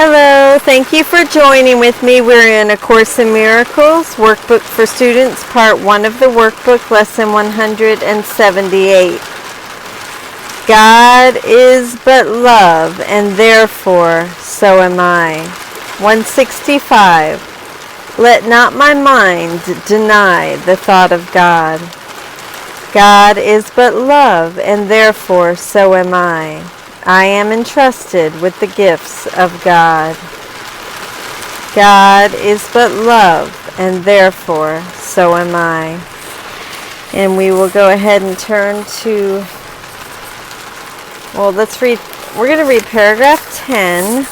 Hello, thank you for joining with me. We're in A Course in Miracles, Workbook for Students, Part 1 of the workbook, Lesson 178. God is but love, and therefore so am I. 165. Let not my mind deny the thought of God. God is but love, and therefore so am I. I am entrusted with the gifts of God. God is but love, and therefore so am I. And we will go ahead and turn to, we're going to read paragraph 10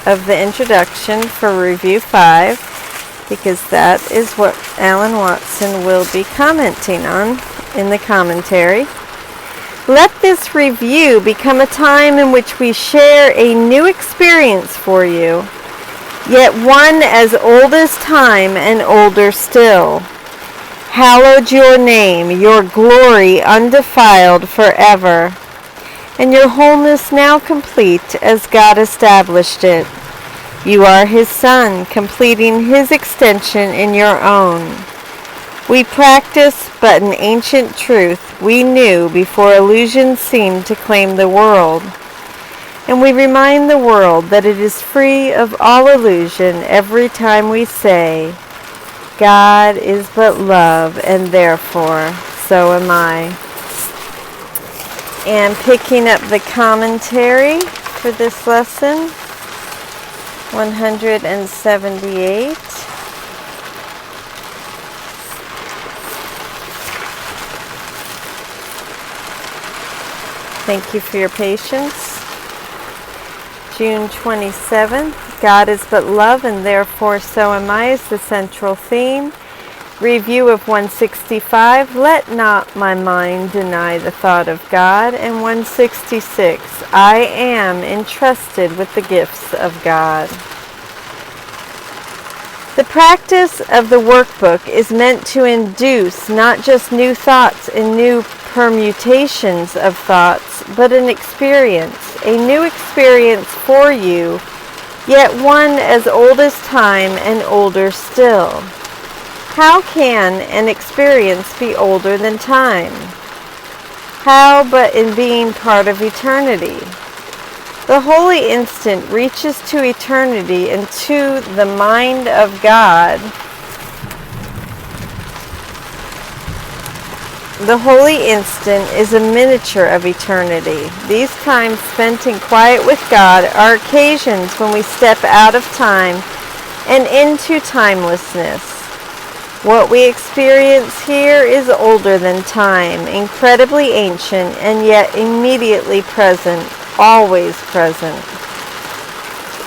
of the introduction for Review 5, because that is what Alan Watson will be commenting on in the commentary. Let this review become a time in which we share a new experience for you, yet one as old as time and older still. Hallowed your name, your glory undefiled forever, and your wholeness now complete as God established it. You are His Son, completing His extension in your own. We practice but an ancient truth we knew before illusion seemed to claim the world. And we remind the world that it is free of all illusion every time we say, God is but love, and therefore so am I. And picking up the commentary for this lesson, 178. Thank you for your patience. June 27th, God is but love, and therefore so am I is the central theme. Review of 165, let not my mind deny the thought of God. And 166, I am entrusted with the gifts of God. The practice of the workbook is meant to induce not just new thoughts and new permutations of thoughts, but an experience, a new experience for you, yet one as old as time and older still. How can an experience be older than time? How but in being part of eternity? The holy instant reaches to eternity and to the mind of God. The holy instant is a miniature of eternity. These times spent in quiet with God are occasions when we step out of time and into timelessness. What we experience here is older than time, incredibly ancient, and yet immediately present, always present.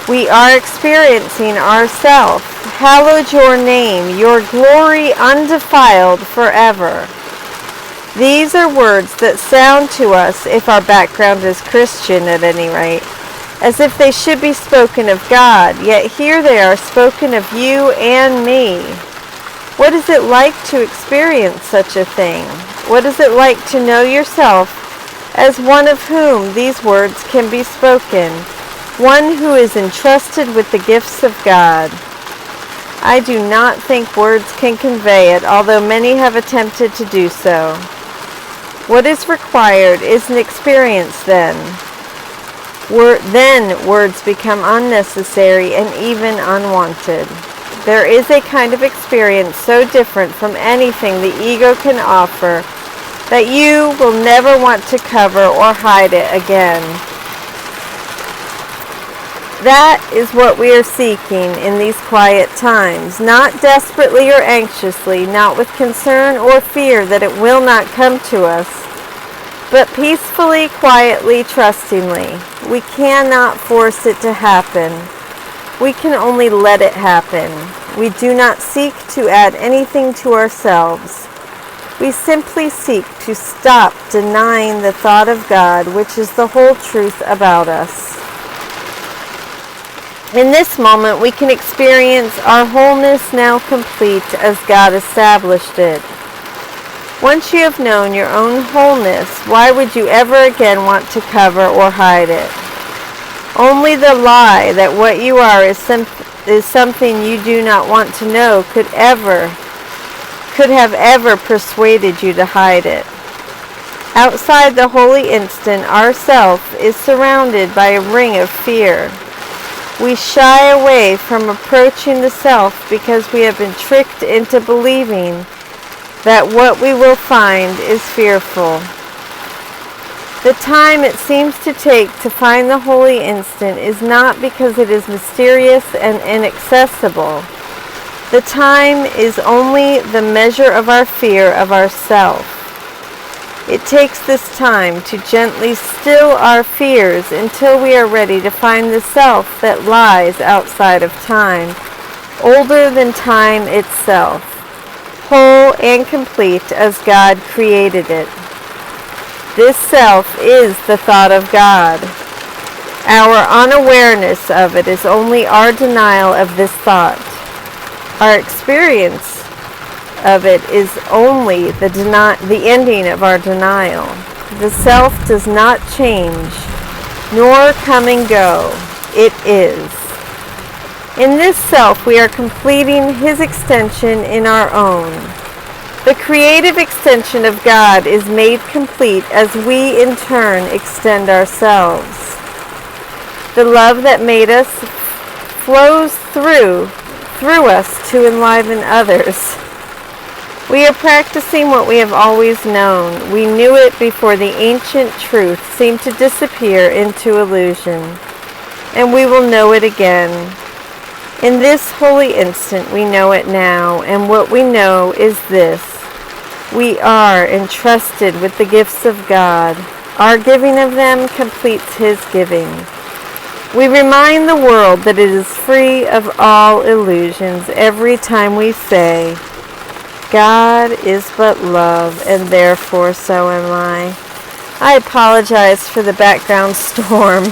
We are experiencing ourself. Hallowed your name, your glory undefiled forever. These are words that sound to us, if our background is Christian at any rate, as if they should be spoken of God, yet here they are spoken of you and me. What is it like to experience such a thing? What is it like to know yourself as one of whom these words can be spoken, one who is entrusted with the gifts of God? I do not think words can convey it, although many have attempted to do so. What is required is an experience then. Then words become unnecessary and even unwanted. There is a kind of experience so different from anything the ego can offer that you will never want to cover or hide it again. That is what we are seeking in these quiet times, not desperately or anxiously, not with concern or fear that it will not come to us, but peacefully, quietly, trustingly. We cannot force it to happen. We can only let it happen. We do not seek to add anything to ourselves. We simply seek to stop denying the thought of God, which is the whole truth about us. In this moment, we can experience our wholeness now complete as God established it. Once you have known your own wholeness, why would you ever again want to cover or hide it? Only the lie that what you are is something you do not want to know could have ever persuaded you to hide it. Outside the holy instant, our self is surrounded by a ring of fear. We shy away from approaching the self because we have been tricked into believing that what we will find is fearful. The time it seems to take to find the holy instant is not because it is mysterious and inaccessible. The time is only the measure of our fear of ourself. It takes this time to gently still our fears until we are ready to find the self that lies outside of time, older than time itself, whole and complete as God created it. This self is the thought of God. Our unawareness of it is only our denial of this thought. Our experience of it is only the ending of our denial. The self does not change, nor come and go. It is. In this self, we are completing His extension in our own. The creative extension of God is made complete as we in turn extend ourselves. The love that made us flows through us to enliven others. We are practicing what we have always known. We knew it before the ancient truth seemed to disappear into illusion, and we will know it again. In this holy instant, we know it now, and what we know is this. We are entrusted with the gifts of God. Our giving of them completes His giving. We remind the world that it is free of all illusions every time we say, God is but love, and therefore so am I. I apologize for the background storm.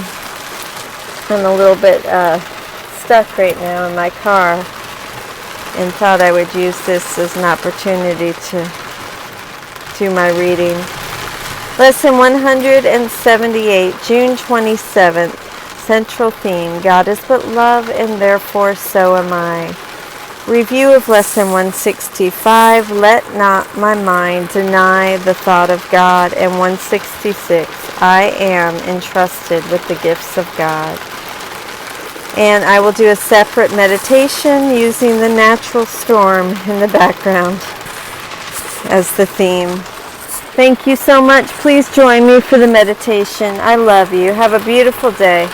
I'm a little bit stuck right now in my car and thought I would use this as an opportunity to do my reading. Lesson 178, June 27th, Central Theme, God is but love, and therefore so am I. Review of Lesson 165, Let not my mind deny the thought of God, and 166, I am entrusted with the gifts of God. And I will do a separate meditation using the natural storm in the background as the theme. Thank you so much. Please join me for the meditation. I love you. Have a beautiful day.